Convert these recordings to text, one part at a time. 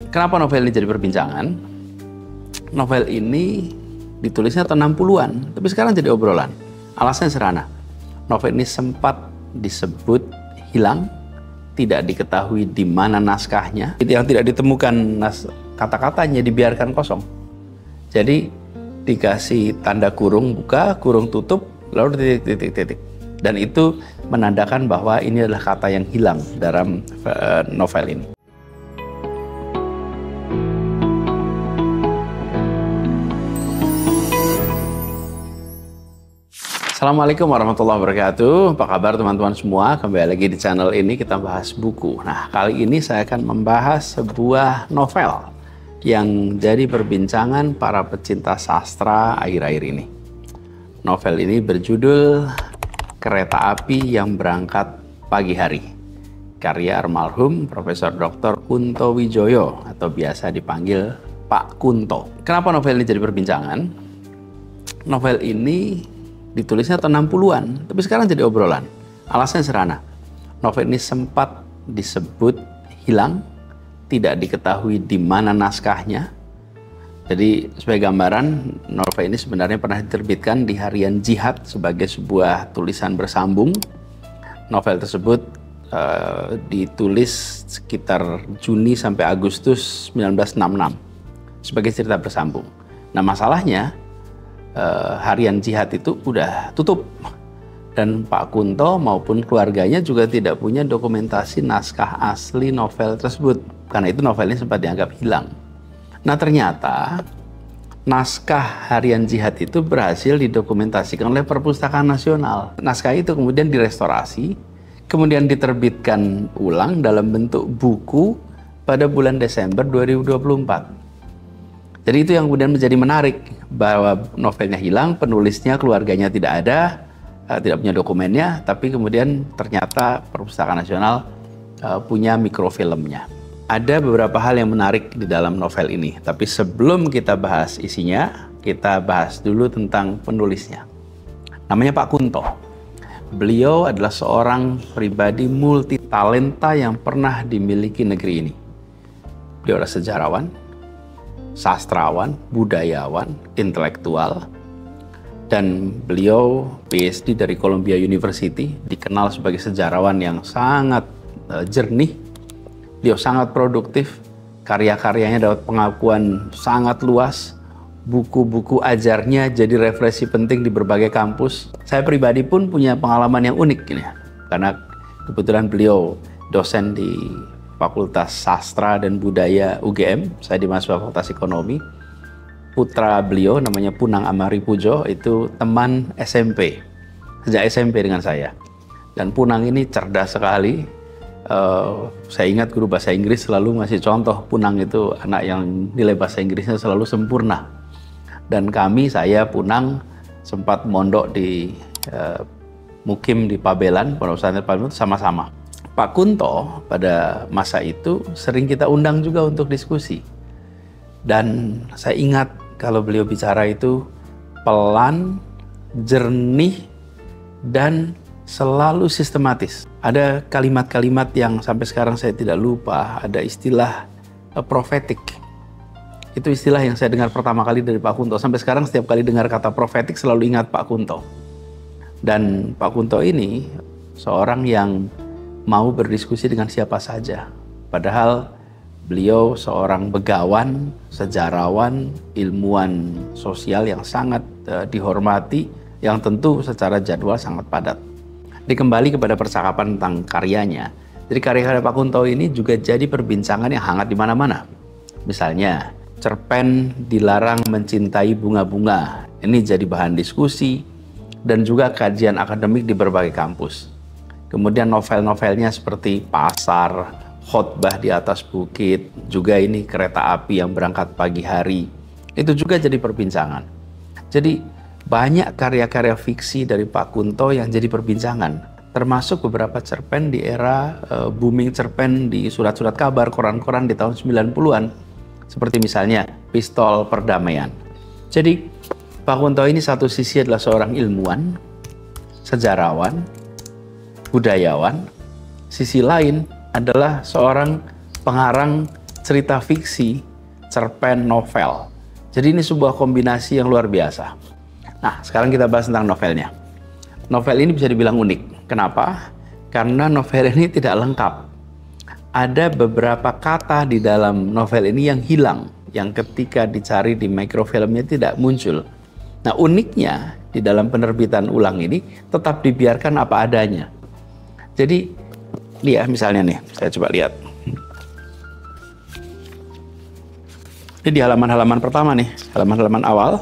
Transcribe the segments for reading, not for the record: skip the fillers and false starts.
Kenapa novel ini jadi perbincangan? Novel ini ditulisnya tahun 60-an, tapi sekarang jadi obrolan. Alasannya sederhana. Novel ini sempat disebut hilang, tidak diketahui di mana naskahnya. Yang tidak ditemukan kata-katanya dibiarkan kosong. Jadi dikasih tanda kurung buka, kurung tutup, lalu titik. Dan itu menandakan bahwa ini adalah kata yang hilang dalam novel ini. Assalamualaikum warahmatullahi wabarakatuh. Apa kabar teman-teman semua? Kembali lagi di channel ini kita bahas buku. Nah, kali ini saya akan membahas sebuah novel yang jadi perbincangan para pecinta sastra akhir-akhir ini. Novel ini berjudul Kereta Api yang Berangkat Pagi Hari, karya almarhum Profesor Dr. Kunto Wijoyo atau biasa dipanggil Pak Kunto. Kenapa novel ini jadi perbincangan? Novel ini ditulisnya tahun 60-an, tapi sekarang jadi obrolan. Alasannya sederhana. Novel ini sempat disebut hilang, tidak diketahui di mana naskahnya. Jadi sebagai gambaran, novel ini sebenarnya pernah diterbitkan di Harian Jihad sebagai sebuah tulisan bersambung. Novel tersebut ditulis sekitar Juni sampai Agustus 1966 sebagai cerita bersambung. Nah, masalahnya Harian Jihad itu udah tutup dan Pak Kunto maupun keluarganya juga tidak punya dokumentasi naskah asli novel tersebut, karena itu novelnya sempat dianggap hilang. Nah, ternyata naskah Harian Jihad itu berhasil didokumentasikan oleh Perpustakaan Nasional. Naskah itu kemudian direstorasi, kemudian diterbitkan ulang dalam bentuk buku pada bulan Desember 2024. Jadi itu yang kemudian menjadi menarik, bahwa novelnya hilang, penulisnya, keluarganya tidak ada, tidak punya dokumennya, tapi kemudian ternyata Perpustakaan Nasional punya mikrofilmnya. Ada beberapa hal yang menarik di dalam novel ini, tapi sebelum kita bahas isinya, kita bahas dulu tentang penulisnya. Namanya Pak Kunto. Beliau adalah seorang pribadi multitalenta yang pernah dimiliki negeri ini. Beliau adalah sejarawan, sastrawan, budayawan, intelektual, dan beliau PhD dari Columbia University, dikenal sebagai sejarawan yang sangat jernih. Beliau sangat produktif, karya-karyanya dapat pengakuan sangat luas, buku-buku ajarnya jadi referensi penting di berbagai kampus. Saya pribadi pun punya pengalaman yang unik ini, karena kebetulan beliau dosen di Fakultas Sastra dan Budaya UGM, saya di mahasiswa Fakultas Ekonomi. Putra beliau namanya Punang Amari Pujo, itu teman SMP, sejak SMP dengan saya. Dan Punang ini cerdas sekali. Saya ingat guru bahasa Inggris selalu ngasih contoh, Punang itu anak yang nilai bahasa Inggrisnya selalu sempurna. Dan saya Punang sempat mondok di Mukim di Pabelan, Pondok Pesantren Pabelan sama-sama. Pak Kunto pada masa itu sering kita undang juga untuk diskusi. Dan saya ingat kalau beliau bicara itu pelan, jernih, dan selalu sistematis. Ada kalimat-kalimat yang sampai sekarang saya tidak lupa, ada istilah profetik. Itu istilah yang saya dengar pertama kali dari Pak Kunto. Sampai sekarang setiap kali dengar kata profetik selalu ingat Pak Kunto. Dan Pak Kunto ini seorang yang mau berdiskusi dengan siapa saja. Padahal beliau seorang begawan, sejarawan, ilmuwan sosial yang sangat dihormati, yang tentu secara jadwal sangat padat. Dikembali kepada percakapan tentang karyanya. Jadi karya-karya Pak Kunto ini juga jadi perbincangan yang hangat di mana-mana. Misalnya, cerpen Dilarang Mencintai Bunga-Bunga. Ini jadi bahan diskusi dan juga kajian akademik di berbagai kampus. Kemudian novel-novelnya seperti Pasar, Khotbah di Atas Bukit, juga ini Kereta Api yang Berangkat Pagi Hari, itu juga jadi perbincangan. Jadi banyak karya-karya fiksi dari Pak Kunto yang jadi perbincangan, termasuk beberapa cerpen di era booming cerpen di surat-surat kabar, koran-koran di tahun 90-an, seperti misalnya Pistol Perdamaian. Jadi Pak Kunto ini satu sisi adalah seorang ilmuwan, sejarawan, budayawan, sisi lain adalah seorang pengarang cerita fiksi, cerpen, novel. Jadi ini sebuah kombinasi yang luar biasa. Nah, sekarang kita bahas tentang novelnya. Novel ini bisa dibilang unik. Kenapa? Karena novel ini tidak lengkap. Ada beberapa kata di dalam novel ini yang hilang, yang ketika dicari di microfilmnya tidak muncul. Nah, uniknya di dalam penerbitan ulang ini tetap dibiarkan apa adanya. Jadi, lihat misalnya nih, saya coba lihat. Ini di halaman-halaman pertama nih, halaman-halaman awal.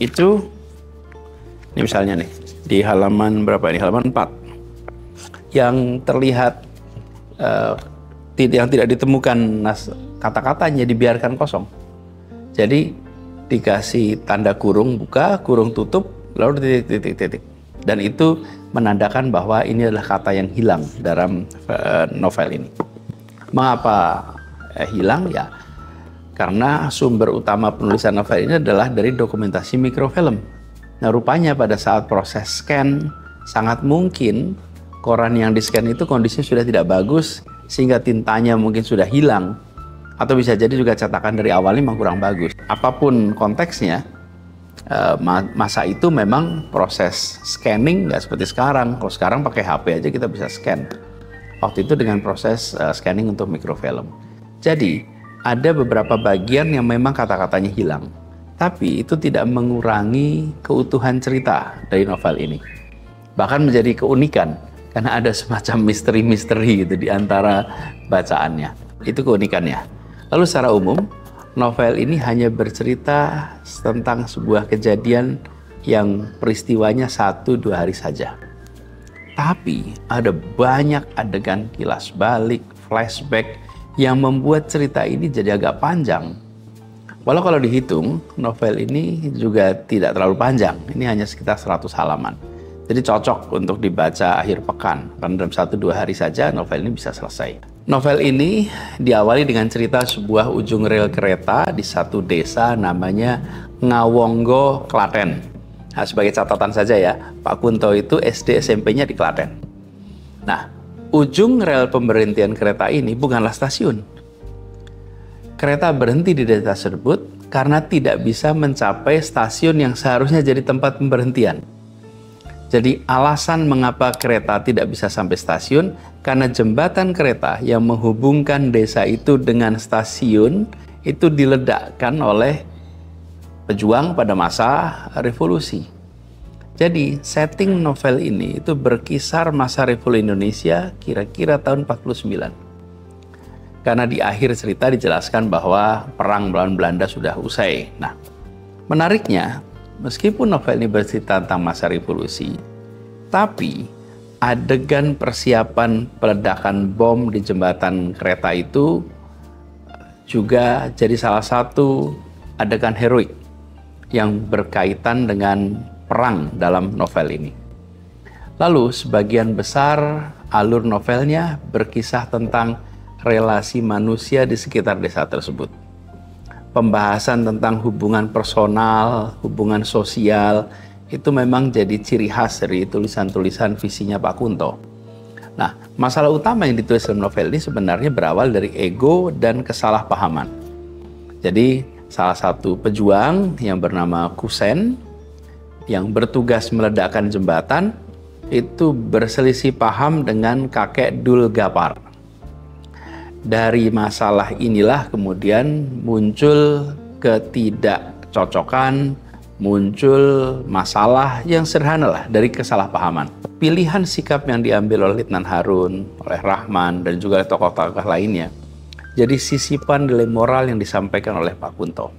Itu, ini misalnya nih, di halaman berapa ini? Halaman 4. Yang terlihat yang tidak ditemukan kata-katanya dibiarkan kosong. Jadi dikasih tanda kurung buka, kurung tutup, lalu titik. Dan itu menandakan bahwa ini adalah kata yang hilang dalam novel ini. Mengapa hilang? Ya, karena sumber utama penulisan novel ini adalah dari dokumentasi mikrofilm. Nah, rupanya pada saat proses scan, sangat mungkin koran yang di-scan itu kondisinya sudah tidak bagus, sehingga tintanya mungkin sudah hilang. Atau bisa jadi juga cetakan dari awalnya memang kurang bagus. Apapun konteksnya, masa itu memang proses scanning nggak seperti sekarang. Kalau sekarang pakai HP aja kita bisa scan. Waktu itu dengan proses scanning untuk mikrofilm. Jadi, ada beberapa bagian yang memang kata-katanya hilang. Tapi itu tidak mengurangi keutuhan cerita dari novel ini. Bahkan menjadi keunikan. Karena ada semacam misteri-misteri gitu di antara bacaannya. Itu keunikannya. Lalu secara umum, novel ini hanya bercerita tentang sebuah kejadian yang peristiwanya 1-2 hari saja. Tapi ada banyak adegan kilas balik, flashback yang membuat cerita ini jadi agak panjang. Walau kalau dihitung, novel ini juga tidak terlalu panjang. Ini hanya sekitar 100 halaman. Jadi cocok untuk dibaca akhir pekan, karena dalam 1-2 hari saja novel ini bisa selesai. Novel ini diawali dengan cerita sebuah ujung rel kereta di satu desa namanya Ngawonggo, Klaten. Nah, sebagai catatan saja ya, Pak Kunto itu SD SMP-nya di Klaten. Nah, ujung rel pemberhentian kereta ini bukanlah stasiun. Kereta berhenti di desa tersebut karena tidak bisa mencapai stasiun yang seharusnya jadi tempat pemberhentian. Jadi alasan mengapa kereta tidak bisa sampai stasiun, karena jembatan kereta yang menghubungkan desa itu dengan stasiun itu diledakkan oleh pejuang pada masa revolusi. Jadi setting novel ini itu berkisar masa revolusi Indonesia kira-kira tahun 49. Karena di akhir cerita dijelaskan bahwa perang melawan Belanda sudah usai. Nah, menariknya, meskipun novel ini bercerita tentang masa revolusi, tapi adegan persiapan peledakan bom di jembatan kereta itu juga jadi salah satu adegan heroik yang berkaitan dengan perang dalam novel ini. Lalu sebagian besar alur novelnya berkisah tentang relasi manusia di sekitar desa tersebut. Pembahasan tentang hubungan personal, hubungan sosial, itu memang jadi ciri khas dari tulisan-tulisan visinya Pak Kunto. Nah, masalah utama yang ditulis dalam novel ini sebenarnya berawal dari ego dan kesalahpahaman. Jadi, salah satu pejuang yang bernama Kusen, yang bertugas meledakkan jembatan, itu berselisih paham dengan kakek Dul Gapar. Dari masalah inilah kemudian muncul ketidakcocokan, muncul masalah yang sederhana lah dari kesalahpahaman. Pilihan sikap yang diambil oleh Letnan Harun, oleh Rahman, dan juga tokoh-tokoh lainnya, jadi sisipan nilai moral yang disampaikan oleh Pak Kunto.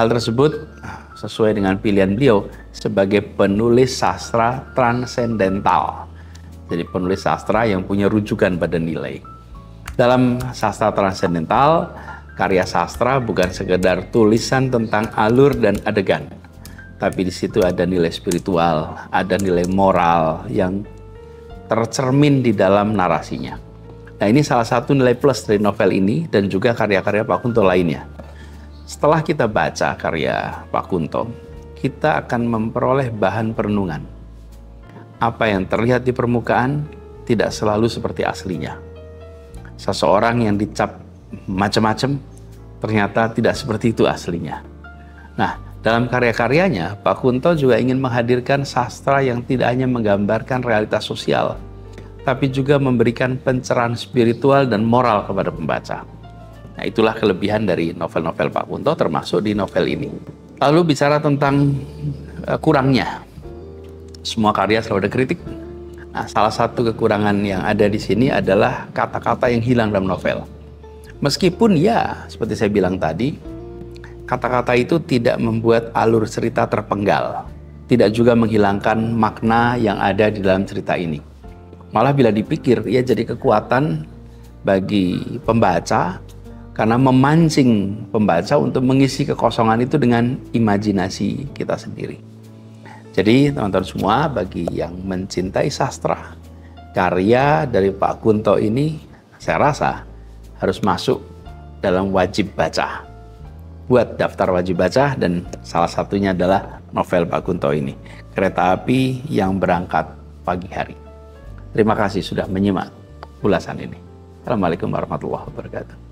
Hal tersebut sesuai dengan pilihan beliau sebagai penulis sastra transendental. Jadi penulis sastra yang punya rujukan pada nilai. Dalam sastra transendental, karya sastra bukan sekedar tulisan tentang alur dan adegan, tapi di situ ada nilai spiritual, ada nilai moral yang tercermin di dalam narasinya. Nah, ini salah satu nilai plus dari novel ini dan juga karya-karya Pak Kunto lainnya. Setelah kita baca karya Pak Kunto, kita akan memperoleh bahan perenungan. Apa yang terlihat di permukaan tidak selalu seperti aslinya. seseorang yang dicap macam-macam ternyata tidak seperti itu aslinya. Nah, dalam karya-karyanya, Pak Kunto juga ingin menghadirkan sastra yang tidak hanya menggambarkan realitas sosial, tapi juga memberikan pencerahan spiritual dan moral kepada pembaca. Nah, itulah kelebihan dari novel-novel Pak Kunto, termasuk di novel ini. Lalu bicara tentang kurangnya, semua karya selalu ada kritik. Nah, salah satu kekurangan yang ada di sini adalah kata-kata yang hilang dalam novel. Meskipun ya, seperti saya bilang tadi, kata-kata itu tidak membuat alur cerita terpenggal, tidak juga menghilangkan makna yang ada di dalam cerita ini. Malah bila dipikir, ia jadi kekuatan bagi pembaca karena memancing pembaca untuk mengisi kekosongan itu dengan imajinasi kita sendiri. Jadi teman-teman semua, bagi yang mencintai sastra, karya dari Pak Kunto ini saya rasa harus masuk dalam wajib baca. Buat daftar wajib baca, dan salah satunya adalah novel Pak Kunto ini, Kereta Api yang Berangkat Pagi Hari. Terima kasih sudah menyimak ulasan ini. Assalamualaikum warahmatullahi wabarakatuh.